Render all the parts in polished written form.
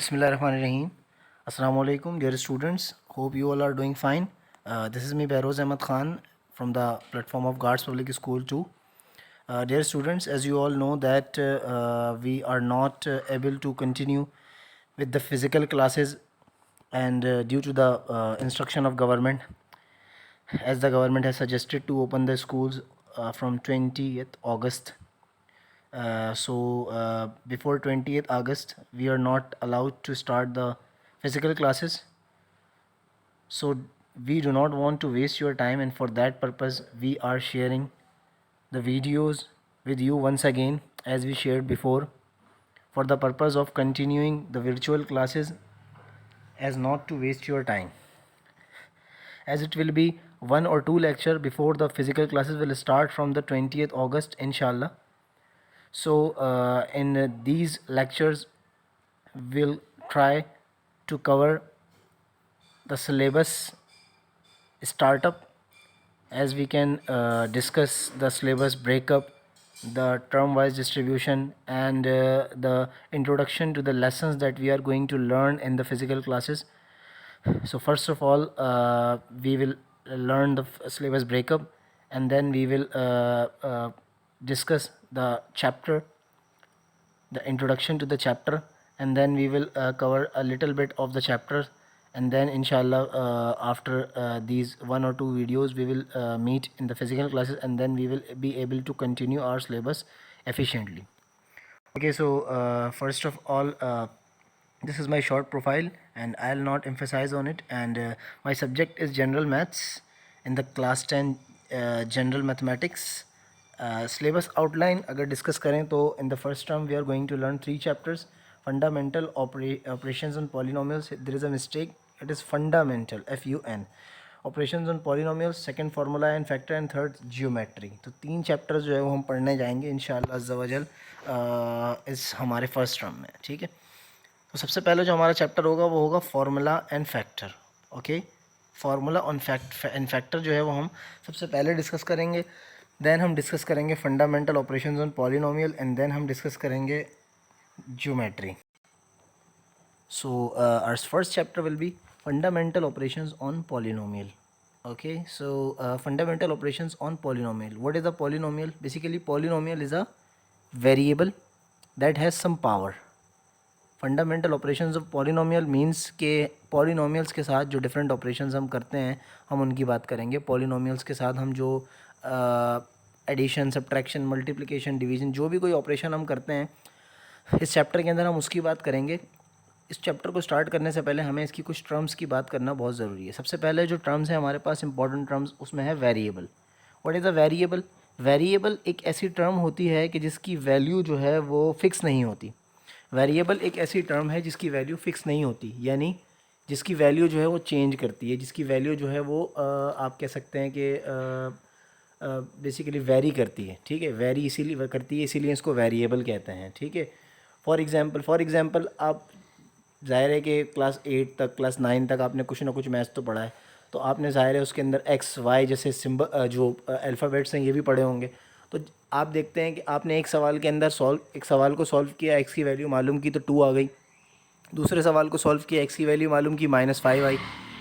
Bismillahirrahmanirrahim. Assalamu alaikum, dear students. Hope you all are doing fine. This is me, Behroz Ahmad Khan, from the platform of Guards Public School 2. Dear students, as you all know that we are not able to continue with the physical classes, and due to the instruction of government, as the government has suggested to open the schools from 20th August. Before 20th August, we are not allowed to start the physical classes. So we do not want to waste your time, and for that purpose, we are sharing the videos with you once again, as we shared before, for the purpose of continuing the virtual classes, as not to waste your time, as it will be 1 or 2 lecture before the physical classes will start from the 20th August, inshallah. So in these lectures, we'll try to cover the syllabus startup, as we can discuss the syllabus breakup, the term wise distribution, and the introduction to the lessons that we are going to learn in the physical classes. So first of all, we will learn the syllabus breakup, and then we will discuss the chapter, the introduction to the chapter, and then we will cover a little bit of the chapter, and then inshallah after these 1 or 2 videos we will meet in the physical classes, and then we will be able to continue our syllabus efficiently. Okay, so first of all, this is my short profile and I'll not emphasize on it, and my subject is general maths in the class 10 general mathematics. Syllabus outline अगर discuss करें तो in the first term we are going to learn 3 chapters. Fundamental operations on polynomials. There is a mistake, it is fundamental, FUN. Operations on polynomials, second formula and factor, and third geometry. तो 3 chapters जो है वो हम पढ़ने जाएंगे इंशाअल्लाह अज़्ज़ा वजल इस हमारे फर्स्ट टर्म में. ठीक है, तो सबसे पहले जो हमारा चैप्टर होगा वो होगा formula and factor. Okay, formula on and factor जो है वो हम सबसे पहले डिस्कस करेंगे. देन हम डिस्कस करेंगे fundamental operations on polynomial, and then हम डिस्कस करेंगे geometry. So our first chapter will be fundamental operations on polynomial. Okay, so fundamental operations on polynomial. What is a polynomial? Basically polynomial is a variable that has some power. Fundamental operations of polynomial means के polynomials के साथ जो different operations हम करते हैं हम उनकी बात करेंगे. पॉलिनोमियल्स के साथ हम जो एडिशन, सब्ट्रैक्शन, मल्टीप्लिकेशन, डिवीजन, जो भी कोई ऑपरेशन हम करते हैं इस चैप्टर के अंदर हम उसकी बात करेंगे. इस चैप्टर को स्टार्ट करने से पहले हमें इसकी कुछ टर्म्स की बात करना बहुत ज़रूरी है. सबसे पहले जो टर्म्स है हमारे पास इंपॉर्टेंट टर्म्स, उसमें है variable. What is a variable? Variable एक ऐसी टर्म होती है कि जिसकी वैल्यू जो है वो फिक्स नहीं होती. वेरिएबल एक ऐसी टर्म है जिसकी वैल्यू फिक्स नहीं होती, यानी जिसकी वैल्यू जो है वो चेंज करती है, जिसकी वैल्यू जो है वो आप कह सकते हैं कि बेसिकली वेरी करती है. ठीक है, वेरी इसीलिए करती है, इसीलिए इसको वेरिएबल कहते हैं. ठीक है, फॉर एग्ज़ाम्पल आप ज़ाहिर है कि क्लास 8 तक, क्लास 9 तक आपने कुछ ना कुछ मैथ्स तो पढ़ा है, तो आपने ज़ाहिर है उसके अंदर एक्स वाई जैसे सिंबल जो अल्फ़ाबेट्स हैं ये भी पढ़े होंगे. तो आप देखते हैं कि आपने एक सवाल के अंदर एक सवाल को सॉल्व किया, एक्स की वैल्यू मालूम की तो 2 आ गई. दूसरे सवाल को सॉल्व किया, एक्स की वैल्यू मालूम की -5 आई.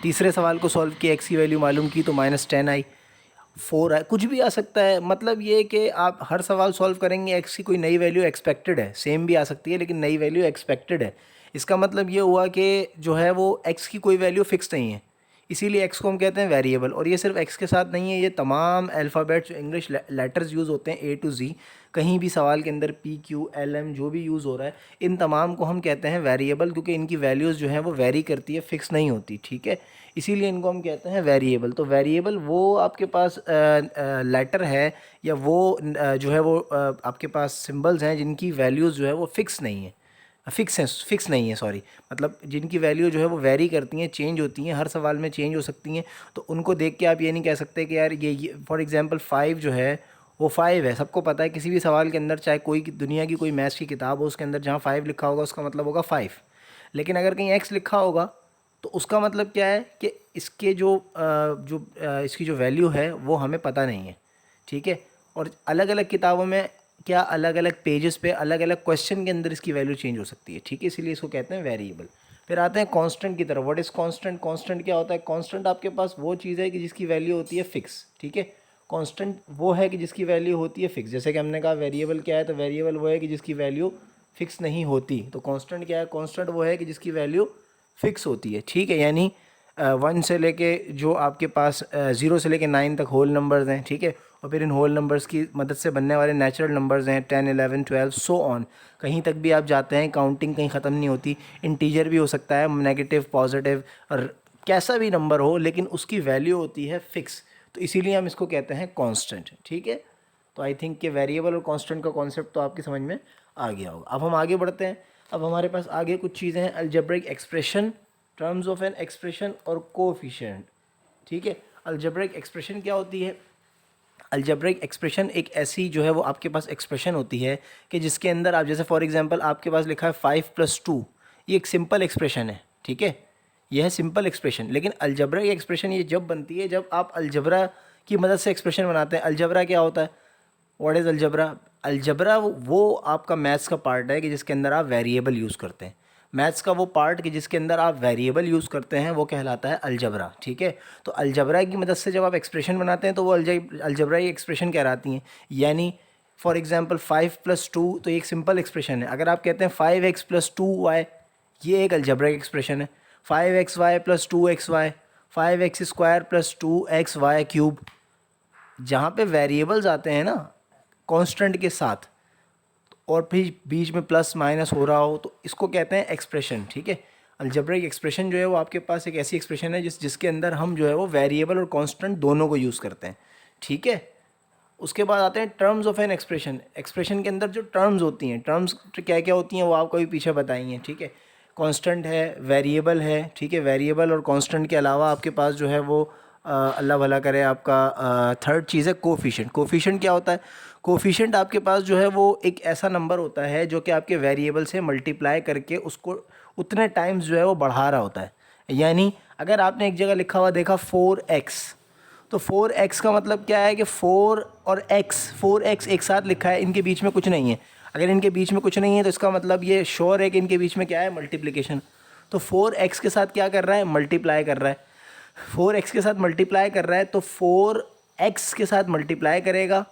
तीसरे सवाल को सॉल्व किया, एक्स की वैल्यू मालूम की तो -10 आई, 4 आई, कुछ भी आ सकता है. मतलब ये कि आप हर सवाल सॉल्व करेंगे, एक्स की कोई नई वैल्यू एक्सपेक्टेड है, सेम भी आ सकती है लेकिन नई वैल्यू एक्सपेक्टेड है. इसका मतलब ये हुआ कि जो है वो एक्स की कोई वैल्यू फ़िक्स नहीं है, इसीलिए एक्स को हम कहते हैं वेरिएबल. और ये सिर्फ एक्स के साथ नहीं है, ये तमाम अल्फ़ाबेट्स इंग्लिश लेटर्स यूज़ होते हैं A to Z, कहीं भी सवाल के अंदर PQLM जो भी यूज़ हो रहा है, इन तमाम को हम कहते हैं वेरिएबल, क्योंकि इनकी वैल्यूज़ जो है वो वेरी करती है, फ़िक्स नहीं होती. ठीक है, इसीलिए इनको हम कहते हैं वेरिएबल. तो वेरिएबल वो आपके पास लेटर है या वो जो है वो आपके पास सिंबल्स हैं जिनकी वैल्यूज़ जो है वो फिक्स नहीं है सॉरी, मतलब जिनकी वैल्यू जो है वो वेरी करती हैं, चेंज होती हैं, हर सवाल में चेंज हो सकती हैं. तो उनको देख के आप ये नहीं कह सकते कि यार ये फॉर एग्जांपल 5 जो है वो 5 है. सबको पता है किसी भी सवाल के अंदर, चाहे कोई दुनिया की कोई मैथ्स की किताब हो, उसके अंदर जहाँ 5 लिखा होगा उसका मतलब होगा 5. लेकिन अगर कहीं x लिखा होगा तो उसका मतलब क्या है कि इसके इसकी जो वैल्यू है वो हमें पता नहीं है. ठीक है, और अलग अलग किताबों में क्या अलग अलग पेजेस पे अलग अलग क्वेश्चन के अंदर इसकी वैल्यू चेंज हो सकती है, ठीक है, इसीलिए इसको कहते हैं वेरिएबल। फिर आते हैं कांस्टेंट की तरफ। What is constant? कांस्टेंट क्या होता है? कांस्टेंट आपके पास वो चीज़ है कि जिसकी वैल्यू होती है फिक्स, ठीक है। कांस्टेंट वो है कि जिसकी वैल्यू होती है फिक्स। जैसे कि हमने कहा वेरिएबल क्या है, तो वेरिएबल वो है कि जिसकी वैल्यू फिक्स नहीं होती। तो कांस्टेंट क्या है? कांस्टेंट वो है कि जिसकी वैल्यू फिक्स होती है, ठीक है। यानी 1 से लेके जो आपके पास 0 से लेके 9 तक होल नंबर्स हैं, ठीक है। और फिर इन होल नंबर्स की मदद से बनने वाले नेचुरल नंबर्स हैं 10, 11, 12 सो ऑन। कहीं तक भी आप जाते हैं, काउंटिंग कहीं ख़त्म नहीं होती। इंटीजर भी हो सकता है, नेगेटिव, पॉजिटिव, और कैसा भी नंबर हो, लेकिन उसकी वैल्यू होती है फिक्स। तो इसीलिए हम इसको कहते हैं कांस्टेंट, ठीक है। तो आई थिंक कि वेरिएबल और कांस्टेंट का कॉन्सेप्ट तो आपकी समझ में आ गया होगा। अब हम आगे बढ़ते हैं। अब हमारे पास आगे कुछ चीज़ें हैं, algebraic expression, terms of an expression और कोएफिशिएंट, ठीक है। अलजेब्रिक एक्सप्रेशन क्या होती है? अलजेब्रिक एक्सप्रेशन एक ऐसी जो है वो आपके पास एक्सप्रेशन होती है कि जिसके अंदर आप, जैसे फॉर एग्जांपल आपके पास लिखा है 5+2, ये एक सिंपल एक्सप्रेशन है, ठीक है। यह है सिंपल एक्सप्रेशन। लेकिन अलजेब्रिक एक्सप्रेशन ये जब बनती है जब आप अलजेब्रा की मदद से एक्सप्रेशन बनाते हैं। अलजेब्रा क्या होता है? What is algebra? अलजेब्रा वो आपका मैथ्स का पार्ट है कि जिसके अंदर आप वेरिएबल यूज़ करते हैं। मैथ्स का वो पार्ट कि जिसके अंदर आप वेरिएबल यूज़ करते हैं वो कहलाता है अलजेब्रा, ठीक है। तो अलजेब्रा की मदद से जब आप एक्सप्रेशन बनाते हैं तो वो अलजेब्राई एक्सप्रेशन कहलाती हैं। यानी फॉर एग्जांपल 5+2 तो एक सिंपल एक्सप्रेशन है। अगर आप कहते हैं 5x+2y, ये एक अलजेब्रिक एक्सप्रेशन है। 5xy+2xy, 5x² + 2xy³ जहाँ पे वेरिएबल्स आते हैं ना कांस्टेंट के साथ, और फिर बीच में प्लस माइनस हो रहा हो, तो इसको कहते हैं एक्सप्रेशन, ठीक है। अलजेब्रिक एक्सप्रेशन जो है वो आपके पास एक ऐसी एक्सप्रेशन है जिसके अंदर हम जो है वो वेरिएबल और कांस्टेंट दोनों को यूज़ करते हैं, ठीक है। उसके बाद आते हैं terms of an expression. Expression के अंदर जो टर्म्स होती हैं, टर्म्स क्या क्या होती हैं वो आपको भी पीछे बताई हैं, ठीक है। कांस्टेंट है, वेरिएबल है, ठीक है। वेरिएबल और कांस्टेंट के अलावा आपके पास जो है वो अल्लाह भला करे आपका थर्ड चीज़ है कोफिशिएंट। कोफिशिएंट क्या होता है? कोफिशिएंट आपके पास जो है वो एक ऐसा नंबर होता है जो कि आपके वेरिएबल से मल्टीप्लाई करके उसको उतने टाइम्स जो है वो बढ़ा रहा होता है। यानी अगर आपने एक जगह लिखा हुआ देखा 4x, तो 4x का मतलब क्या है कि 4 और x, 4x एक साथ लिखा है, इनके बीच में कुछ नहीं है। अगर इनके बीच में कुछ नहीं है तो इसका मतलब ये श्योर है कि इनके बीच में क्या है? मल्टीप्लिकेशन। तो 4x के साथ क्या कर रहा है? मल्टीप्लाई कर रहा है। 4x के साथ मल्टीप्लाई कर रहा है, तो 4x के साथ मल्टीप्लाई करेगा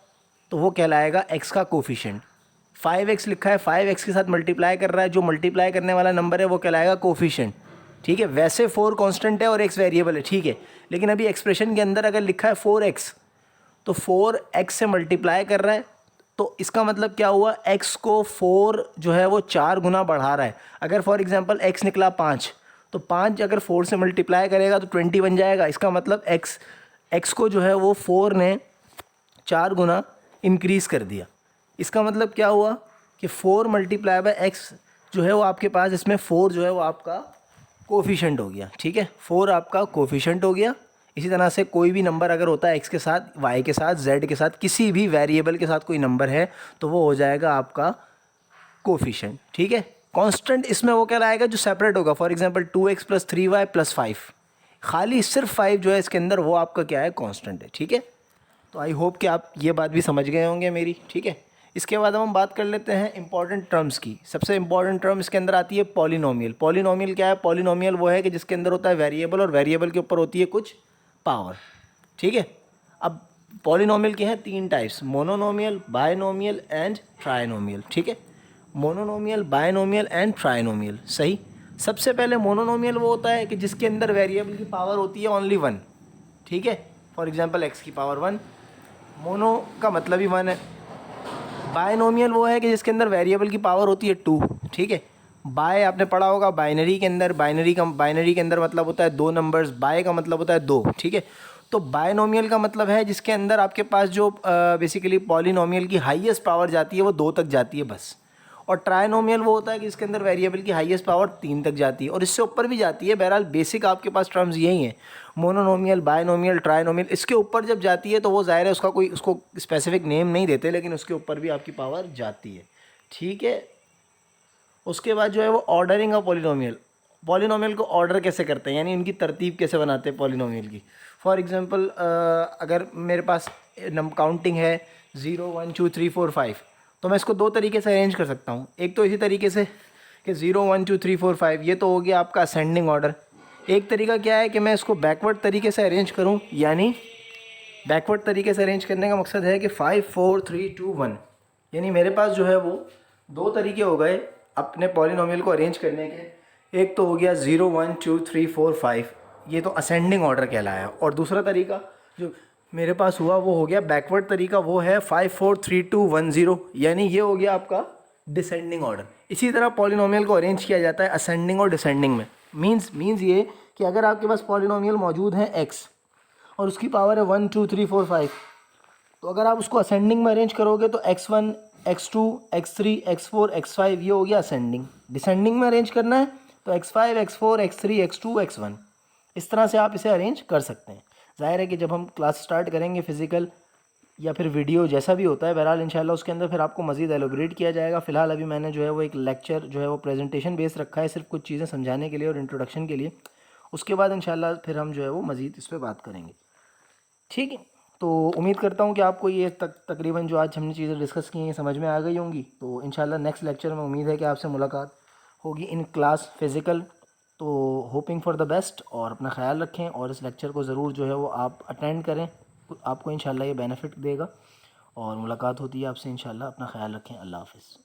तो वो कहलाएगा x का कोफिशिएंट। 5x लिखा है, 5x के साथ मल्टीप्लाई कर रहा है, जो मल्टीप्लाई करने वाला नंबर है वो कहलाएगा कोफिशिएंट, ठीक है। वैसे 4 कांस्टेंट है और x वेरिएबल है, ठीक है। लेकिन अभी एक्सप्रेशन के अंदर अगर लिखा है 4x, तो 4x से मल्टीप्लाई कर रहा है, तो इसका मतलब क्या हुआ? x को 4 जो है वो 4 गुना बढ़ा रहा है। अगर फॉर एग्जांपल x निकला 5, तो 5 अगर 4 से मल्टीप्लाई करेगा तो 20 बन जाएगा। इसका मतलब x को जो है वो 4 ने 4 गुना इंक्रीज़ कर दिया। इसका मतलब क्या हुआ कि 4 मल्टीप्लाई बाय x जो है वो आपके पास, इसमें 4 जो है वो आपका कोफिशिएंट हो गया, ठीक है। 4 आपका कोफिशिएंट हो गया। इसी तरह से कोई भी नंबर अगर होता है x के साथ, y के साथ, z के साथ, किसी भी वेरिएबल के साथ कोई नंबर है तो वो हो जाएगा आपका कोफिशिएंट, ठीक है। कांस्टेंट इसमें वो कहलाएगा जो सेपरेट होगा। फॉर एग्जांपल 2x + 3y + 5, खाली सिर्फ 5 जो है इसके अंदर, वो आपका क्या है? कांस्टेंट है, ठीक है। तो आई होप कि आप ये बात भी समझ गए होंगे मेरी, ठीक है। इसके बाद हम बात कर लेते हैं इंपॉर्टेंट टर्म्स की। सबसे इंपॉर्टेंट टर्म इसके अंदर आती है पॉलिनोमियल। पॉलिनोमियल क्या है? पॉलिनोमियल वो है कि जिसके अंदर होता है वेरिएबल और वेरिएबल के ऊपर होती है कुछ पावर, ठीक है। अब पॉलिनोमियल के हैं 3 types, monomial, binomial and trinomial, ठीक है। मोनोनोमियल, बायनोमियल एंड ट्राइनोमियल, सही। सबसे पहले मोनोनोमियल वो होता है कि जिसके अंदर वेरिएबल की पावर होती है ओनली 1, ठीक है। फॉर एग्जांपल x की पावर 1, मोनो का मतलब ही 1 है। बायनोमियल वो है कि जिसके अंदर वेरिएबल की पावर होती है 2, ठीक है। बाय आपने पढ़ा होगा बाइनरी के अंदर, बाइनरी के अंदर मतलब होता है 2 नंबर्स, बाय का मतलब होता है 2, ठीक है। तो बायनोमियल का मतलब है जिसके अंदर आपके पास जो बेसिकली पॉलिनोमियल की हाईएस्ट पावर जाती है वो 2 तक जाती है बस। और ट्राइनोमियल वो होता है कि जिसके अंदर वेरिएबल की हाईएस्ट पावर 3 तक जाती है और इससे ऊपर भी जाती है। बहरहाल बेसिक आपके पास टर्म्स यही हैं, मोनोनोमियल, बायनोमियल, ट्राइनोमियल। इसके ऊपर जब जाती है तो वो ज़ाहिर है उसका कोई उसको स्पेसिफिक नेम नहीं देते, लेकिन उसके ऊपर भी आपकी पावर जाती है, ठीक है। उसके बाद जो है वो ऑर्डरिंग ऑफ पॉलिनोमियल। पॉलिनोमियल को ऑर्डर कैसे करते हैं, यानी उनकी तरतीब कैसे बनाते हैं पॉलिनोमियल की। फॉर एग्जांपल अगर मेरे पास काउंटिंग है 0 1 2 3 4 5, तो मैं इसको दो तरीके से अरेंज कर सकता हूँ। एक तो इसी तरीके से कि 0 1 2 3 4 5, ये तो हो गया आपका असेंडिंग ऑर्डर। एक तरीका क्या है कि मैं इसको बैकवर्ड तरीके से अरेंज करूँ, यानी बैकवर्ड तरीके से अरेंज करने का मकसद है कि 5 4 3 2 1, यानी मेरे पास जो है वो दो तरीके हो गए अपने पॉलिनोमियल को अरेंज करने के। एक तो हो गया 0 1 2 3 4 5, ये तो असेंडिंग ऑर्डर कहलाया, और दूसरा तरीका जो मेरे पास हुआ वो हो गया बैकवर्ड तरीका, वो है 5 4 3 2 1 0, यानी ये हो गया आपका डिसेंडिंग ऑर्डर। इसी तरह पॉलिनोमियल को अरेंज किया जाता है असेंडिंग और डिसेंडिंग में। मीन्स ये कि अगर आपके पास पॉलिनोमियल मौजूद है x और उसकी पावर है 1 2 3 4 5, तो अगर आप उसको असेंडिंग में अरेंज करोगे तो x1 x2 x3 x4 x5 ये हो गया असेंडिंग। डिसेंडिंग में अरेंज करना है तो x5 x4 x3 x2 x1, इस तरह से आप इसे अरेंज कर सकते हैं। ज़ाहिर है कि जब हम क्लास स्टार्ट करेंगे फिज़िकल या फिर वीडियो जैसा भी होता है, बहरहाल इंशाल्लाह उसके अंदर फिर आपको मज़ीद एलोबरेट किया जाएगा। फ़िलहाल अभी मैंने जो है वो एक लेक्चर जो है वो प्रेजेंटेशन बेस रखा है, सिर्फ कुछ चीज़ें समझाने के लिए और इंट्रोडक्शन के लिए। उसके बाद इंशाल्लाह फिर हम जो है वो मज़ीद इस पर बात करेंगे, ठीक है। तो उम्मीद करता हूँ कि आपको ये तकरीबन जो आज हमने चीज़ें डिस्कस की हैं समझ में आ गई होंगी। तो इंशाल्लाह नेक्स्ट लेक्चर में उम्मीद है कि आपसे मुलाकात होगी इन क्लास फिज़िकल। तो होपिंग फॉर द बेस्ट, और अपना ख्याल रखें और इस लेक्चर को ज़रूर जो है वो आप अटेंड करें, आपको इंशाल्लाह ये बेनिफिट देगा। और मुलाकात होती है आपसे इंशाल्लाह। अपना ख्याल रखें। अल्लाह हाफ़िज़।